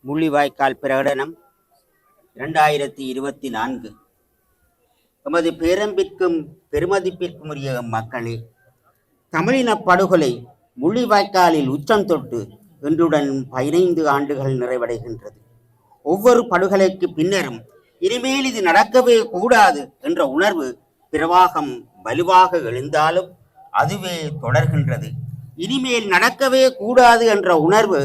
முள்ளிவாய்க்கால் பிரகடனம் 2024. எமது பேரம்பிற்கும் பெருமதிப்பிற்கும் உரிய மக்களே, தமிழின படுகொலை முள்ளிவாய்க்காலில் உச்சம் தொட்டு இன்றுடன் 15 ஆண்டுகள் நிறைவடைகின்றது. ஒவ்வொரு படுகொலைக்கு பின்னரும் இனிமேல் இது நடக்கவே கூடாது என்ற உணர்வு பிரவாகம் வலுவாக எழுந்தாலும் அதுவே தொடர்கின்றது. இனிமேல் நடக்கவே கூடாது என்ற உணர்வு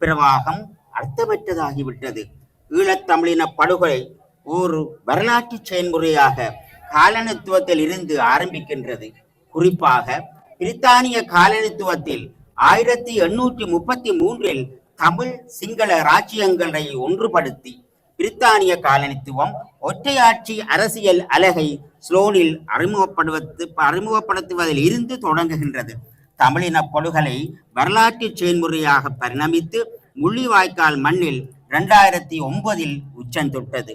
பிரவாகம் அர்த்தமற்றதாகிவிட்டது. ஈழத்தமிழின படுகொலை ஒரு வரலாற்று செயல்முறையாக காலனித்துவத்தில் இருந்து ஆரம்பிக்கின்றது. குறிப்பாக பிரித்தானிய காலனித்துவத்தில் 1833 தமிழ் சிங்கள ராஜ்யங்களை ஒன்றுபடுத்தி பிரித்தானிய காலனித்துவம் ஒற்றையாட்சி அரசியல் அலகை ஸ்லோனில் அறிமுகப்படுத்துவதில் இருந்து தொடங்குகின்றது. தமிழின படுகொலை வரலாற்று செயல்முறையாக பரிணமித்து முள்ளிவாய்க்கால் மண்ணில் 2009 உச்சம் தொட்டது.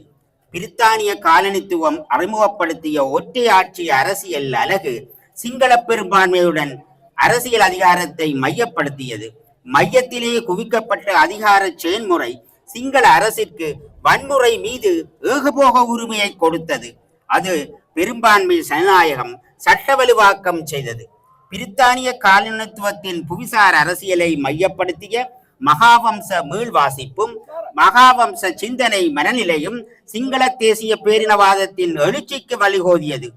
பிரித்தானிய காலனித்துவம் அறிமுகப்படுத்திய ஒற்றையாட்சி அரசியல் அலகு சிங்கள பெரும்பான்மையுடன் அரசியல் அதிகாரத்தை மையப்படுத்தியது. மையத்திலே குவிக்கப்பட்ட அதிகார செயல்முறை சிங்கள அரசிற்கு வன்முறை மீது ஏகபோக உரிமையை கொடுத்தது. அது பெரும்பான்மை ஜனநாயகம் சட்டவலுவாக்கம் செய்தது. பிரித்தானிய காலனித்துவத்தின் புவிசார் அரசியலை மையப்படுத்திய மகாவம்ச மீள்வாசிப்பும் மகாவம்ச சிந்தனை மனநிலையும் சிங்கள தேசிய பேரினவாதத்தின் எழுச்சிக்கு வழிகோதியது.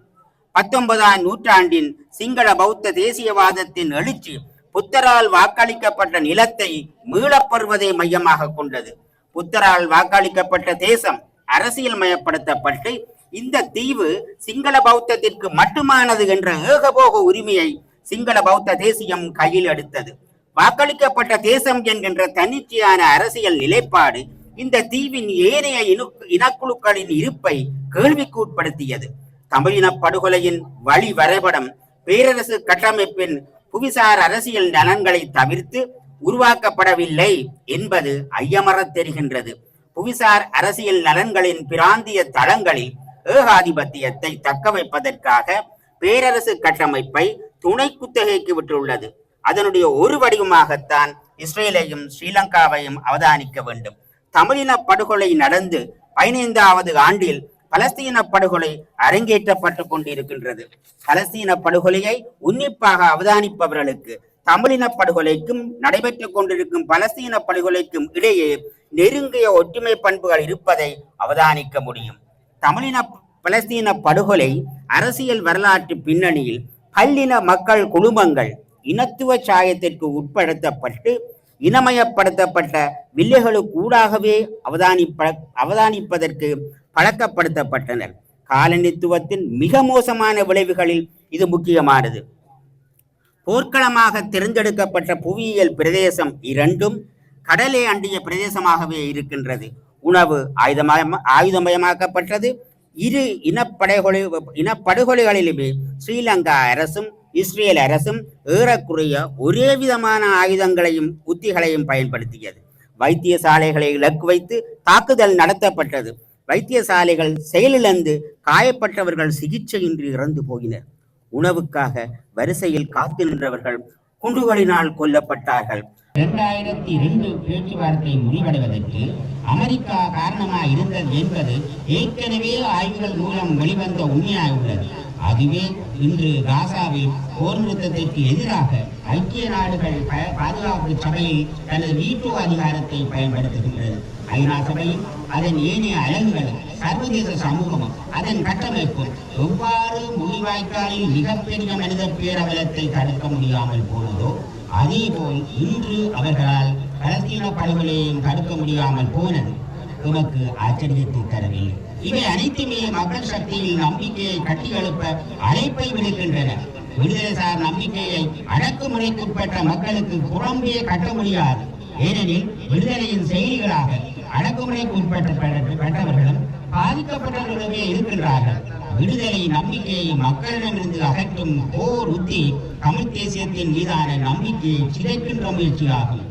19ஆம் நூற்றாண்டின் சிங்கள பௌத்த தேசியவாதத்தின் எழுச்சி புத்தரால் வாக்களிக்கப்பட்ட நிலத்தை மீளப்பெறுவதை மையமாக கொண்டது. புத்தரால் வாக்களிக்கப்பட்ட தேசம் அரசியல் மயப்படுத்தப்பட்டு இந்த தீவு சிங்கள பௌத்தத்திற்கு மட்டுமானது என்ற ஏகபோக உரிமையை சிங்கள பௌத்த தேசியம் கையில் எடுத்தது. வாக்களிக்கப்பட்ட தேசம் என்கின்ற தன்னிச்சையான அரசியல் நிலைப்பாடு இந்த தீவின் ஏனைய இனக்குழுக்களின் இருப்பை கேள்விக்கு உட்படுத்தியது. தமிழின படுகொலையின் வழி வரைபடம் பேரரசு கட்டமைப்பின் புவிசார் அரசியல் நலன்களை தவிர்த்து உருவாக்கப்படவில்லை என்பது ஐயமறத் தெரிகின்றது. புவிசார் அரசியல் நலன்களின் பிராந்திய தளங்களில் ஏகாதிபத்தியத்தை தக்க வைப்பதற்காக பேரரசு கட்டமைப்பை துணை குத்தகைக்கு விட்டுள்ளது. அதனுடைய ஒரு வடிவமாகத்தான் இஸ்ரேலையும் ஸ்ரீலங்காவையும் அவதானிக்க வேண்டும். தமிழின படுகொலை நடந்து 15வது ஆண்டில் பலஸ்தீன படுகொலை அரங்கேற்றப்பட்டு கொண்டிருக்கின்றது. பலஸ்தீன படுகொலையை உன்னிப்பாக அவதானிப்பவர்களுக்கு தமிழின படுகொலைக்கும் நடைபெற்றுக் கொண்டிருக்கும் பலஸ்தீன படுகொலைக்கும் இடையே நெருங்கிய ஒற்றுமை பண்புகள் இருப்பதை அவதானிக்க முடியும். தமிழின பலஸ்தீன படுகொலை அரசியல் வரலாற்று பின்னணியில் பல்லின மக்கள் குழுமங்கள் இனத்துவ சாயத்திற்கு உட்படுத்தப்பட்டு இனமயப்படுத்தப்பட்ட வில்லைகளுக்கூடாகவே அவதானிப்பதற்கு பழக்கப்படுத்தப்பட்டனர். காலனித்துவத்தின் மிக மோசமான விளைவுகளில் இது முக்கியமானது. போர்க்களமாக தேர்ந்தெடுக்கப்பட்ட புவியியல் பிரதேசம் இரண்டும் கடலை அண்டிய பிரதேசமாகவே இருக்கின்றது. உணவு ஆயுதமயமாக்கப்பட்டது. இரு இனப்படுகொலைகளிலுமே ஸ்ரீலங்கா அரசும் இஸ்ரேல் அரசும் ஏறக்குறைய ஒரே விதமான ஆயுதங்களையும் உத்திகளையும் பயன்படுத்தியது. வைத்தியசாலைகளை இலக்கு வைத்து தாக்குதல் நடத்தப்பட்டது. வைத்தியசாலைகள் செயலிழந்து காயப்பட்டவர்கள் சிகிச்சையின்றி இறந்து போயினர். உணவுக்காக வரிசையில் காத்து நின்றவர்கள் குண்டுகளினால் கொல்லப்பட்டார்கள். 2002 பேச்சுவார்த்தை முடிவடைவதற்கு அமெரிக்கா காரணமாக இருந்தது என்பது ஏற்கனவே ஆய்வுகள் மூலம் வெளிவந்த உண்மையாக உள்ளது. அதுவே இன்று காசாவில் போர் நிறுத்தத்திற்கு எதிராக ஐக்கிய நாடுகள் பாதுகாப்பு சபையில் தனது வீட்டோ அதிகாரத்தை பயன்படுத்துகின்றது. ஐநா சபையும் அதன் ஏனைய அலகுகளும் சர்வதேச சமூகமும் அதன் கட்டமைப்பும் எவ்வாறு முள்ளிவாய்க்காலில் மிகப்பெரிய மனித பேரவலத்தை தடுக்க முடியாமல் போனதோ அதேபோல் இன்று அவர்களால் பலஸ்தீன படுகொலையையும் தடுக்க முடியாமல் போனது உமக்கு ஆச்சரியத்தை தரவில்லை. இவை அனைத்துமே மக்கள் சக்தியில் நம்பிக்கையை கட்டியெழுப்ப அழைப்பை விடுக்கின்றன. விடுதலைசார் நம்பிக்கையை அடக்குமுறைக்குட்பட்ட மக்களுக்கு புறம்பே கட்ட முடியாது. ஏனெனில் விடுதலையின் செயலிகளாக அடக்குமுறைக்கு உட்பட்டவர்களும் பாதிக்கப்பட்டவர்களுமே இருக்கின்றார்கள். விடுதலை நம்பிக்கையை மக்களிடமிருந்து அகற்றும் போர் உத்தி தமிழ் தேசியத்தின் மீதான நம்பிக்கையை சிதைக்கின்ற முயற்சியாகும்.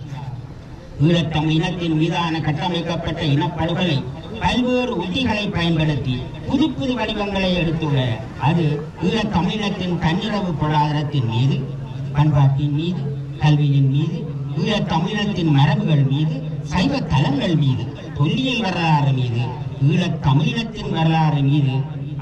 ஈழத்தமிழ் இனத்தின் மீதான கட்டமைக்கப்பட்ட இனப்படுகொலை பல்வேறு உத்திகளை பயன்படுத்தி புது புது வடிவங்களை எடுத்துள்ளன. அது ஈழத்தமிழினத்தின் தன்னிறவு பொருளாதாரத்தின் மீது, பண்பாட்டின் மீது, கல்வியின் மீது, ஈழத்தமிழினத்தின் மரபுகள் மீது, சைவ தலங்கள் மதங்கள் மீது, தொல்லியல் வரலாறு மீது, ஈழத் தமிழினத்தின் வரலாறு மீது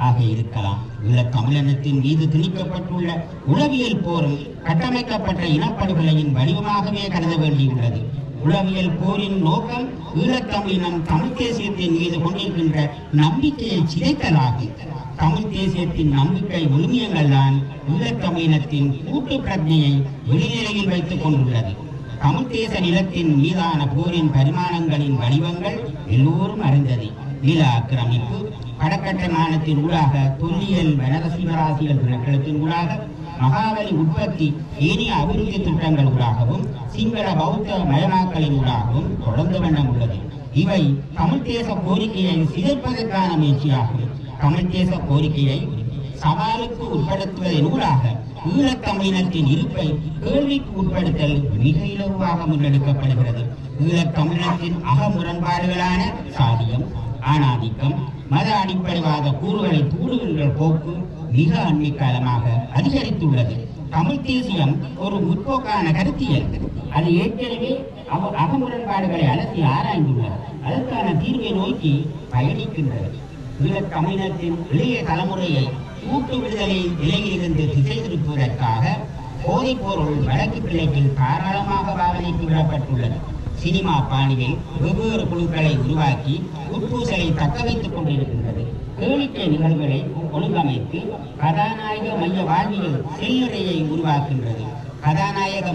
ஆக இருக்கலாம். ஈழத் தமிழினத்தின் மீது திணிக்கப்பட்டுள்ள உளவியல் போரும் கட்டமைக்கப்பட்ட இனப்படுகொலையின் வடிவமாகவே கருத வேண்டியுள்ளது. உளவியல் போரின் நோக்கம் ஈழத்தமிழினம் தமிழ் தேசியத்தின் மீது கொண்டிருக்கின்ற நம்பிக்கையை சிதைத்தலாகும். தமிழ் தேசியத்தின் நம்பிக்கை விழுமியங்கள் தான் ஈழத்தமிழினத்தின் கூட்டு பிரஜையை வெளிநிலையில் வைத்துக் கொண்டுள்ளது. தமிழ் தேச நிலத்தின் மீதான போரின் பரிமாணங்களின் வடிவங்கள் எல்லோரும் அறிந்தது. நில ஆக்கிரமிப்பு, கடற்கட்டமானத்தின் ஊடாக, தொல்லியல் வனரசிவராசிகள் திணைக்களத்தின் ஊடாக, மகாவலி உற்பத்தி ஏனைய அபிவிருத்தி திட்டங்கள் ஊடாகவும், சிங்கள பௌத்த மயமாக்கலின் ஊடாகவும் தொடர்ந்து வண்ணம் உள்ளது. இவை தமிழ் தேச கோரிக்கையை சிதைப்பதற்கான முயற்சியாகும். தமிழ் தேச கோரிக்கையை சவாலுக்கு உட்படுத்துவதன் ஊடாக ஈழத்தமிழினத்தின் இருப்பை கேள்விக்கு உட்படுத்தல் மிக இலகுவாக முன்னெடுக்கப்படுகிறது. ஈழத்தமிழினத்தின் முரண்பாடுகளான சாதியம், ஆணாதிக்கம், மத அடிப்படைவாத கூறுகளை தூண்டுகின்ற போக்கு மிக அண்மை காலமாக அதிகரித்துள்ளது. தமிழ் தேசியம் ஒரு முற்போக்கான கருத்தியல். அது ஏற்கனவே அகமுரண்பாடுகளை அலசி ஆராய்ந்துள்ளது. அதற்கான தீர்வை நோக்கி பயணிக்கின்றது. ஈழத்தமிழினத்தின் இளைய தலைமுறையை கூட்டு விடுதலை நிலையிலிருந்து திசை திருப்புவதற்காக போதைப்பொருள் வழக்கு கிழக்கில் தாராளமாக பாவனைக்கு விடப்பட்டுள்ளது. சினிமா பாணியில் வெவ்வேறு குழுக்களை உருவாக்கி உட்பூசலை தக்க வைத்துக் கொண்டிருக்கின்றது. கேளிக்கை நிகழ்வுகளை ஒழுங்கமைத்து கதாநாயக மைய வாழ்வியல் செல்லுரையை உருவாக்கின்றது. கதாநாயக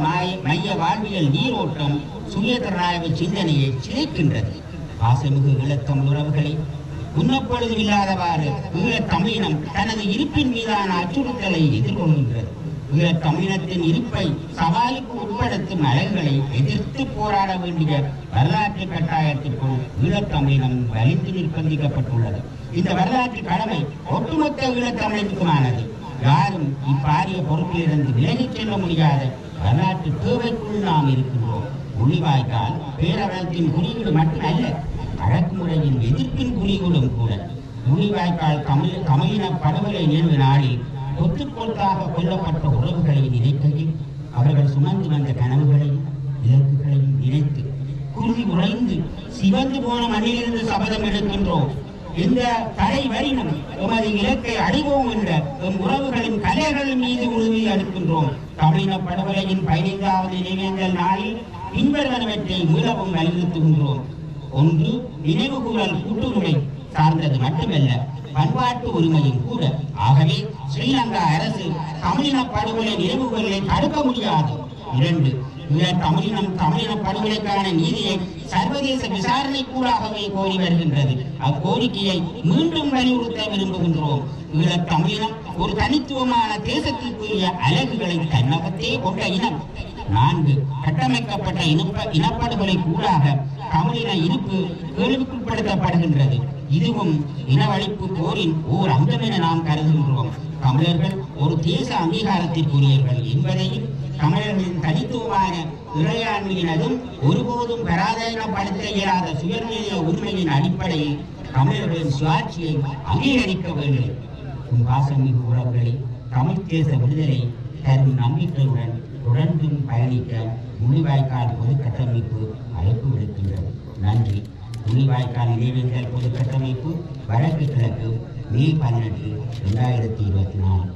மைய வாழ்வியல் நீரோட்டம் சுயதராய்வு சிந்தனையை சிதைக்கின்றது. பாசமிகு ஈழத்தமிழ் உறவுகளை முன்னப்பொழுதும் இல்லாதவாறு ஈழத்தமிழினம் தனது இருப்பின் மீதான அச்சுறுத்தலை எதிர்கொள்கின்றது. ஈழத்தமிழினத்தின் இருப்பை சவாலுக்கு உட்படுத்தும் அலைகளை எதிர்த்து போராட வேண்டிய வரலாற்று கட்டாயத்திற்குள் ஈழத்தமிழினம் வலிந்து நிர்பந்திக்கப்பட்டுள்ளது. இந்த வரலாற்று கடமை ஒட்டுமொத்த ஈழத்தமிழுக்குமானது. யாரும் இப்பாரிய பொறுப்பிலிருந்து விலகிச் செல்ல முடியாத வரலாற்று தேவைக்குள் நாம் இருக்கின்றோம். முள்ளிவாய்க்கால் பேரவலத்தின் குறியீடு மட்டுமல்ல, அடக்குமுறையின் எதிர்ப்பின் குறியீடும் கூட. முள்ளிவாய்க்கால் தமிழின படுகொலை நினைவு நாளில் கொத்து கொத்தாக கொல்லப்பட்ட உறவுகளை நினைக்கையில் அவர்கள் சுமந்து வந்த கனவுகளையும் இலக்குகளையும் நினைத்து குருதி உறைந்து சிவந்து போன மண்ணிலிருந்து சபதம் எடுக்கின்றோம். இந்த தலை வரினும் எமது இலக்கை அடைவோம் என்ற எம் உறவுகளின் கலைகள் மீது உறுதி அளிக்கின்றோம். தமிழின படுகொலையின் 15வது நினைவேந்தல் நாளில் பின்வருவனவற்றை மீளவும் வலியுறுத்துகின்றோம். ஒன்று, நினைவுகூறல் கூட்டுரிமை சார்ந்தது மட்டுமல்ல, பண்பாட்டு உரிமையும் கூட. ஆகவே ஸ்ரீலங்கா அரசு தமிழின படுகொலை நினைவுகளை தடுக்க முடியாது. 2, தமிழின படுகொலைக்கான நீதியை சர்வதேச விசாரணை கூடாகவே கோரி வருகின்றது. அக்கோரிக்கையை மீண்டும் வலியுறுத்த விரும்புகின்றோம். ஈழத்தமிழினம் ஒரு தனித்துவமான தேசத்திற்குரிய அலகுகளை தன்னகத்தே கொண்ட இனம். 4, கட்டமைக்கப்பட்ட இனப்படுகொலை கூடாக தமிழின இருப்பு கேள்விக்குட்படுத்தப்படுகின்றது. இதுவும் இனவழிப்பு போரின் ஓர் அங்கம் என நாம் கருதுகின்றோம். தமிழர்கள் ஒரு தேச அங்கீகாரத்திற்குரியவர்கள் என்பதையும், தமிழர்களின் தனித்துவமான இறையாண்மையினதும் ஒருபோதும் பராதயப்படுத்த இயலாத சுயநிலைய உரிமையின் அடிப்படையில் தமிழர்களின் சுயாட்சியை அங்கீகரிக்க வேண்டும். பாசமிகு உறவுகளை தமிழ் தேச விடுதலை தரும் நம்பிக்கையுடன் தொடர்ந்தும் பயணிக்க முள்ளிவாய்க்கால் பொது கட்டமைப்பு அழைப்பு விடுக்கின்றது. நன்றி. முள்ளிவாய்க்கால் நினைவேந்தல் பொது கட்டமைப்பு, வடக்கு கிழக்கு, மே 18, 2024.